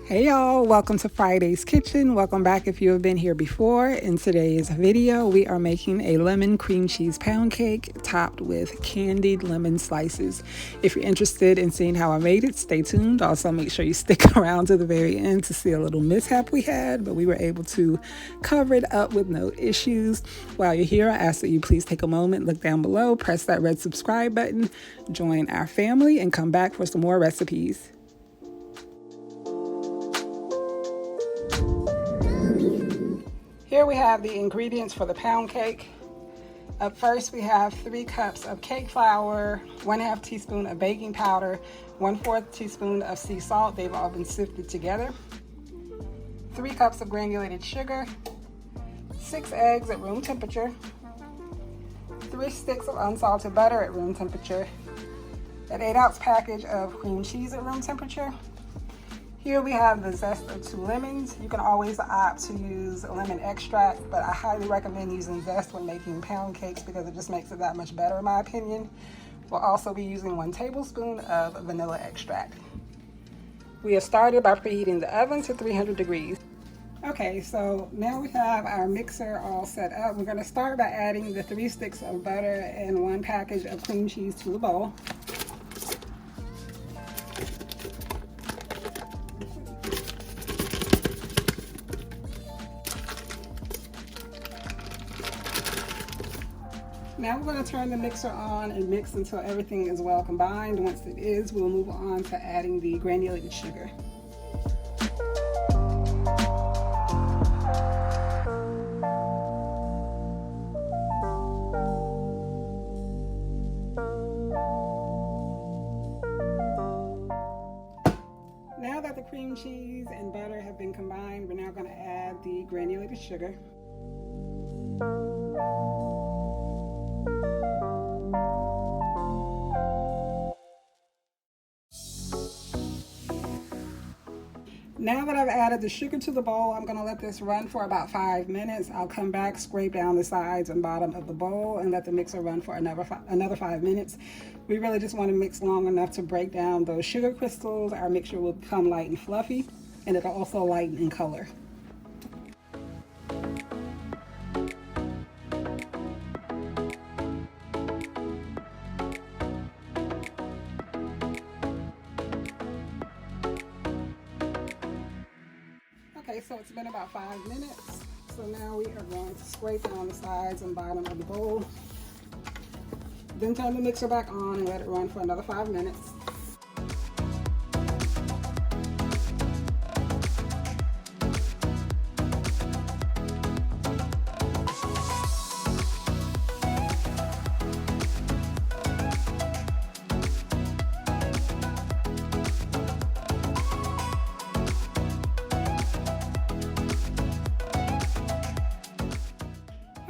Hey y'all, welcome to Friday's Kitchen. Welcome back if you have been here before. In today's video, we are making a lemon cream cheese pound cake topped with candied lemon slices. If you're interested in seeing how I made it, stay tuned. Also, make sure you stick around to the very end to see a little mishap we had, but we were able to cover it up with no issues. While you're here, I ask that you please take a moment, look down below, press that red subscribe button, join our family, and come back for some more recipes. Here we have the ingredients for the pound cake. Up first, we have 3 cups of cake flour, 1/2 teaspoon of baking powder, 1/4 teaspoon of sea salt. They've all been sifted together. 3 cups of granulated sugar, 6 eggs at room temperature, 3 sticks of unsalted butter at room temperature, an 8-ounce package of cream cheese at room temperature. Here we have the zest of 2 lemons. You can always opt to use lemon extract, but I highly recommend using zest when making pound cakes because it just makes it that much better in my opinion. We'll also be using 1 tablespoon of vanilla extract. We have started by preheating the oven to 300 degrees. Okay, so now we have our mixer all set up. We're going to start by adding the 3 sticks of butter and 1 package of cream cheese to the bowl. Now we're going to turn the mixer on and mix until everything is well combined. Once it is, we'll move on to adding the granulated sugar. Now that the cream cheese and butter have been combined, we're now going to add the granulated sugar. Now that I've added the sugar to the bowl, I'm going to let this run for about 5 minutes. I'll come back, scrape down the sides and bottom of the bowl, and let the mixer run for another 5 minutes. We really just want to mix long enough to break down those sugar crystals. Our mixture will become light and fluffy, and it'll also lighten in color. Okay, so it's been about 5 minutes. So now we are going to scrape down the sides and bottom of the bowl. Then turn the mixer back on and let it run for another 5 minutes.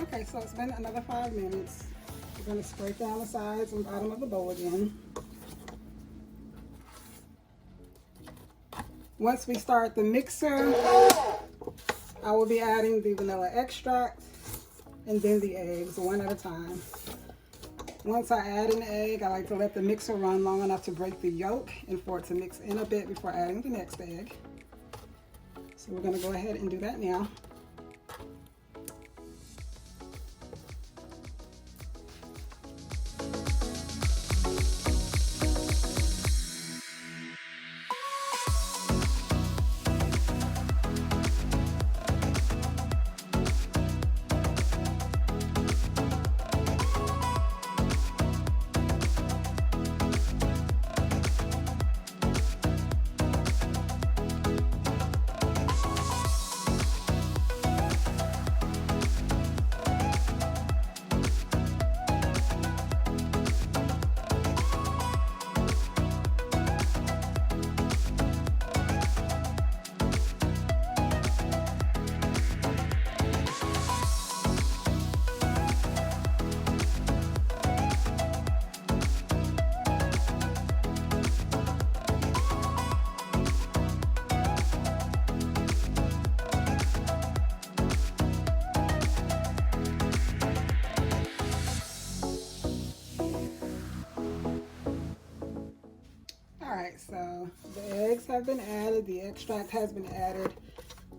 Okay, so it's been another 5 minutes. We're going to scrape down the sides and bottom of the bowl again. Once we start the mixer, I will be adding the vanilla extract and then the eggs, one at a time. Once I add an egg, I like to let the mixer run long enough to break the yolk and for it to mix in a bit before adding the next egg. So we're going to go ahead and do that now. Alright, so the eggs have have been added. The extract has been added.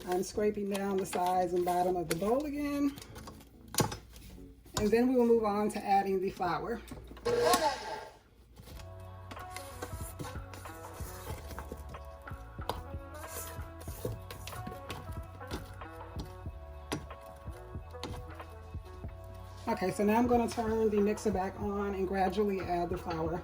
I'm scraping down the sides and bottom of the bowl again. And then we will move on to adding the flour. Okay, so now I'm going to turn the mixer back on and gradually add the flour.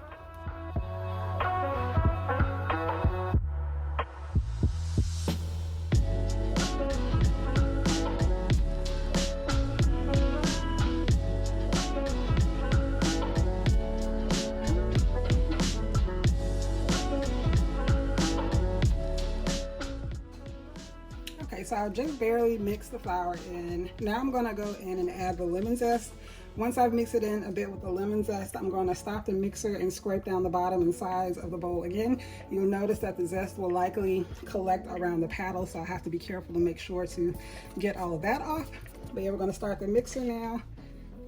So I just barely mixed the flour in. Now I'm gonna go in and add the lemon zest. Once I've mixed it in a bit with the lemon zest, I'm gonna stop the mixer and scrape down the bottom and sides of the bowl again. You'll notice that the zest will likely collect around the paddle, so I have to be careful to make sure to get all of that off. But yeah, we're gonna start the mixer now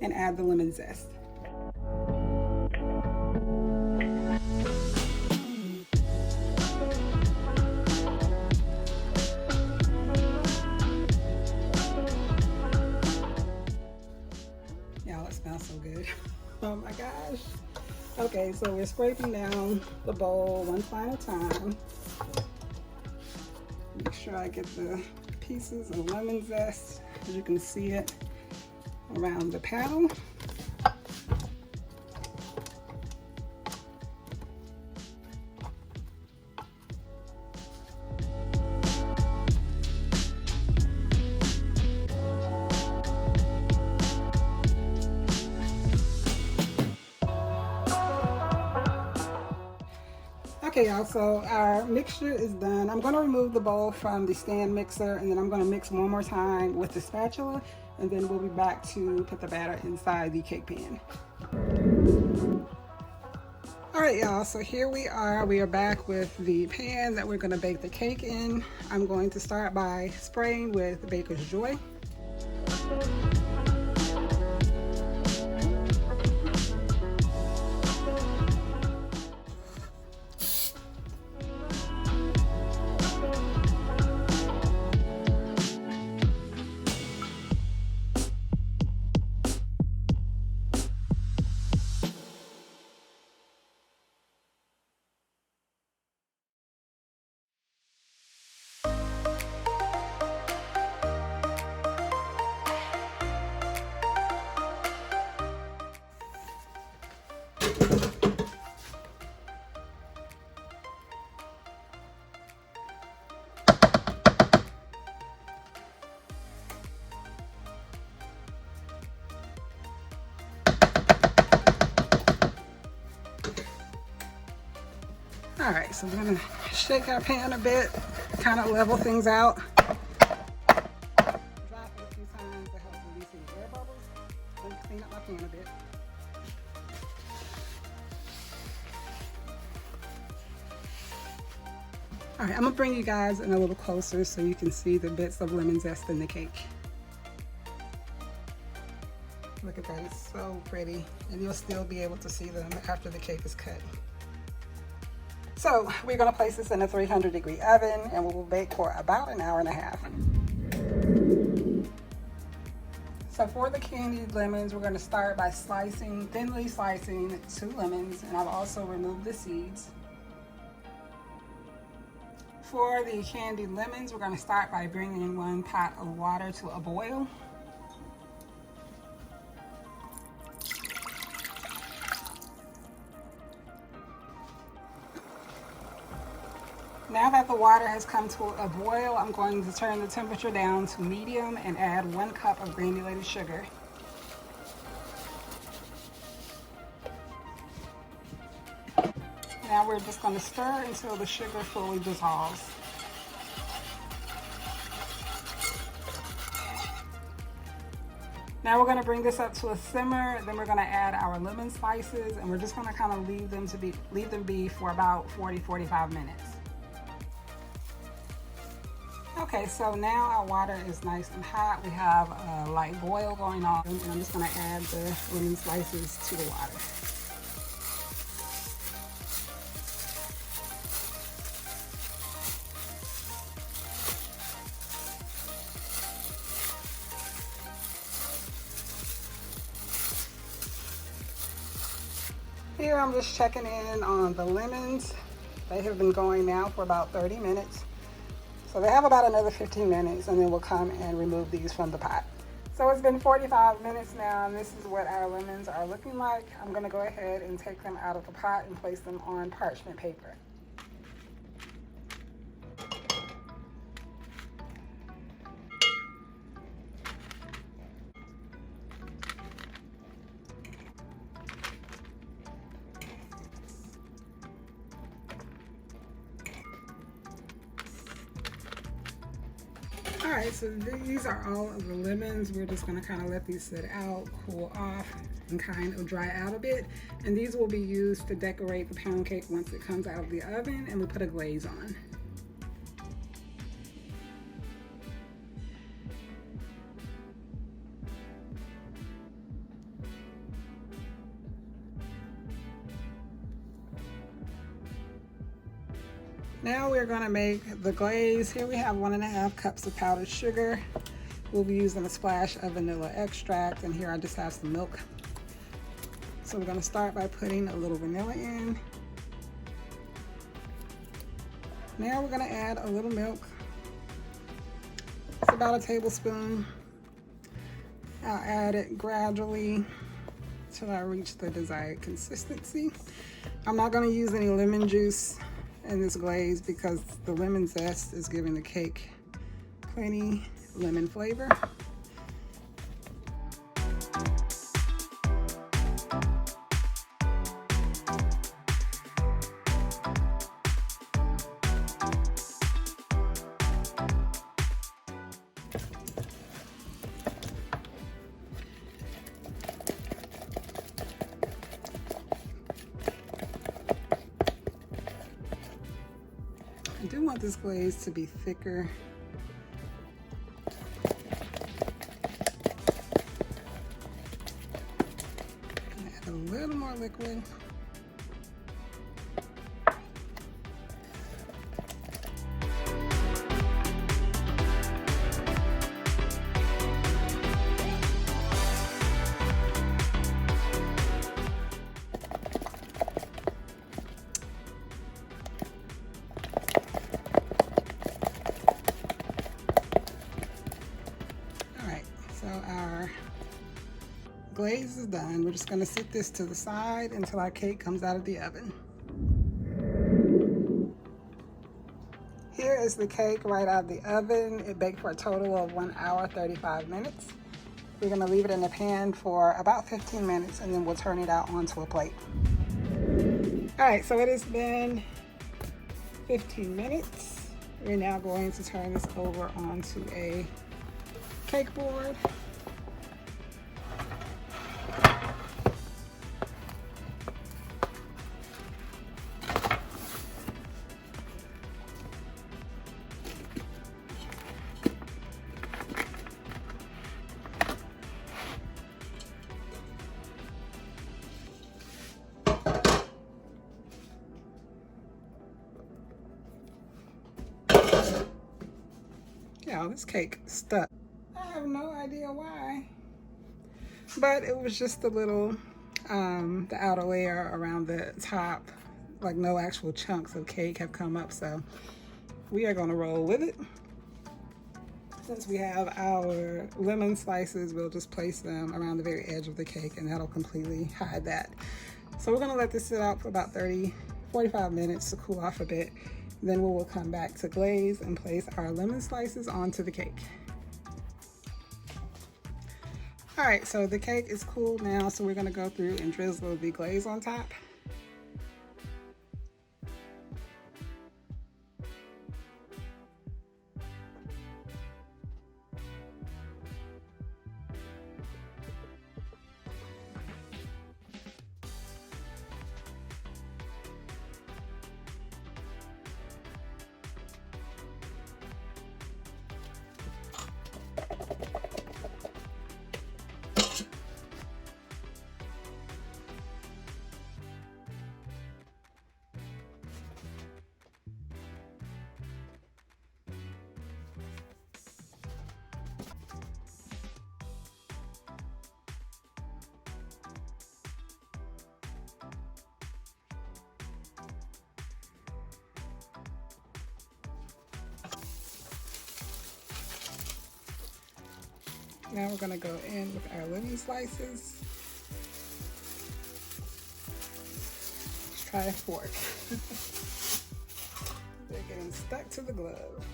and add the lemon zest. So good. Oh my gosh. Okay, so we're scraping down the bowl one final time. Make sure I get the pieces of lemon zest, as you can see it around the paddle. Okay, y'all, so our mixture is done. I'm going to remove the bowl from the stand mixer, and then I'm going to mix one more time with the spatula, and then we'll be back to put the batter inside the cake pan. All right, y'all, so here we are. We are back with the pan that we're going to bake the cake in. I'm going to start by spraying with Baker's Joy. All right, so we're gonna shake our pan a bit, kind of level things out. Drop it a few times to help release any air bubbles. Let me clean up my pan a bit. All right, I'm gonna bring you guys in a little closer so you can see the bits of lemon zest in the cake. Look at that, it's so pretty. And you'll still be able to see them after the cake is cut. So we're gonna place this in a 300-degree oven and we will bake for about an hour and a half. So for the candied lemons, we're gonna start by thinly slicing 2 lemons, and I've also removed the seeds. For the candied lemons, we're gonna start by bringing 1 pot of water to a boil. Now that the water has come to a boil, I'm going to turn the temperature down to medium and add 1 cup of granulated sugar. Now we're just going to stir until the sugar fully dissolves. Now we're going to bring this up to a simmer, then we're going to add our lemon slices, and we're just going to kind of leave them be for about 40-45 minutes. Okay, so now our water is nice and hot. We have a light boil going on, and I'm just gonna add the lemon slices to the water. Here I'm just checking in on the lemons. They have been going now for about 30 minutes. So they have about another 15 minutes and then we'll come and remove these from the pot. So it's been 45 minutes now and this is what our lemons are looking like. I'm gonna go ahead and take them out of the pot and place them on parchment paper. All right, so these are all of the lemons. We're just gonna kind of let these sit out, cool off, and kind of dry out a bit. And these will be used to decorate the pound cake once it comes out of the oven and we put a glaze on. Now we're going to make the glaze. Here we have 1.5 cups of powdered sugar. We'll be using a splash of vanilla extract, and here I just have some milk. So we're going to start by putting a little vanilla in. Now we're going to add a little milk. It's about a tablespoon. I'll add it gradually till I reach the desired consistency. I'm not going to use any lemon juice in this glaze because the lemon zest is giving the cake plenty lemon flavor. I do want this glaze to be thicker. Add a little more liquid. So our glaze is done. We're just going to sit this to the side until our cake comes out of the oven. Here is the cake right out of the oven. It baked for a total of 1 hour, 35 minutes. We're going to leave it in the pan for about 15 minutes and then we'll turn it out onto a plate. All right, so it has been 15 minutes. We're now going to turn this over onto a cake board. Yeah, this cake stuck. I have no idea why, but it was just a little, the outer layer around the top, like no actual chunks of cake have come up, so we are gonna roll with it. Since we have our lemon slices, we'll just place them around the very edge of the cake and that'll completely hide that. So we're gonna let this sit out for about 45 minutes to cool off a bit. Then we will come back to glaze and place our lemon slices onto the cake. All right, so the cake is cool now, so we're gonna go through and drizzle the glaze on top. Now we're gonna go in with our lemon slices. Let's try a fork. They're getting stuck to the glove.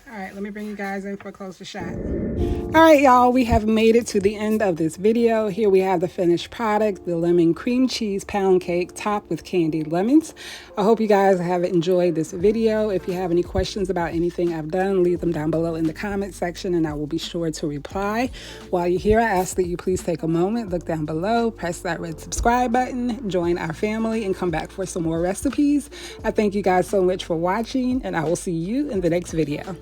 All right, let me bring you guys in for a closer shot. All right, y'all, we have made it to the end of this video. Here we have the finished product, the lemon cream cheese pound cake topped with candied lemons. I hope you guys have enjoyed this video. If you have any questions about anything I've done, leave them down below in the comment section and I will be sure to reply. While you're here, I ask that you please take a moment, look down below, press that red subscribe button, join our family, and come back for some more recipes. I thank you guys so much for watching, and I will see you in the next video.